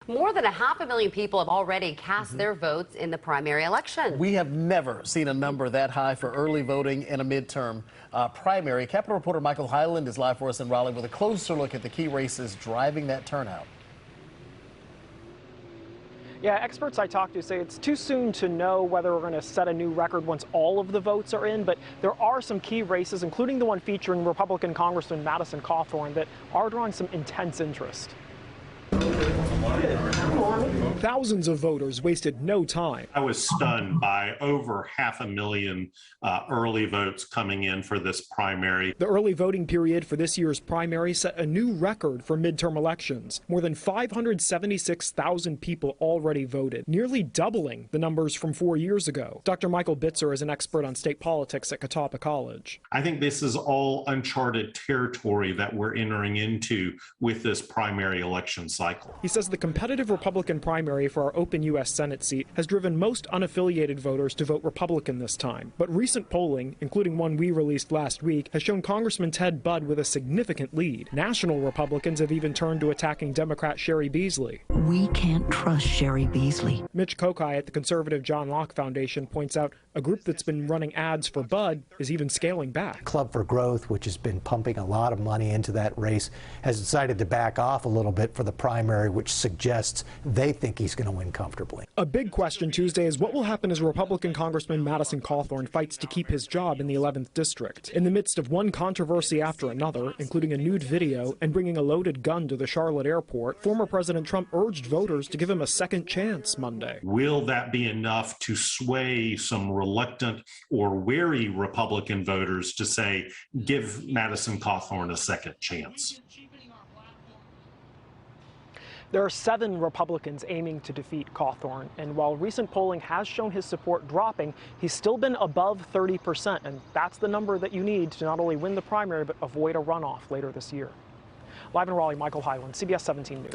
More than 500,000 people have already cast their votes in the primary election. We have never seen a number that high for early voting in a midterm primary. Capitol reporter Michael Hyland is live for us in Raleigh with a closer look at the key races driving that turnout. Yeah, experts I talked to say it's too soon to know whether we're going to set a new record once all of the votes are in, but there are some key races, including the one featuring Republican Congressman Madison Cawthorn, that are drawing some intense interest. Thousands of voters wasted no time. I was stunned by over 500,000 early votes coming in for this primary. The early voting period for this year's primary set a new record for midterm elections. More than 576,000 people already voted, nearly doubling the numbers from 4 years ago. Dr. Michael Bitzer is an expert on state politics at Catawba College. I think this is all uncharted territory that we're entering into with this primary election cycle. He says the competitive Republican primary for our open U.S. Senate seat has driven most unaffiliated voters to vote Republican this time. But recent polling, including one we released last week, has shown Congressman Ted Budd with a significant lead. National Republicans have even turned to attacking Democrat Sherry Beasley. We can't trust Sherry Beasley. Mitch Kokai at the conservative John Locke Foundation points out a group that's been running ads for Budd is even scaling back. Club for Growth, which has been pumping a lot of money into that race, has decided to back off a little bit for the primary, which suggests they think he's going to win comfortably. A big question Tuesday is what will happen as Republican Congressman Madison Cawthorn fights to keep his job in the 11th District. In the midst of one controversy after another, including a nude video and bringing a loaded gun to the Charlotte airport, former President Trump urged voters to give him a second chance Monday. Will that be enough to sway some reluctant or wary Republican voters to say, give Madison Cawthorn a second chance? There are 7 Republicans aiming to defeat Cawthorn, and while recent polling has shown his support dropping, he's still been above 30%, and that's the number that you need to not only win the primary, but avoid a runoff later this year. Live in Raleigh, Michael Hyland, CBS 17 News.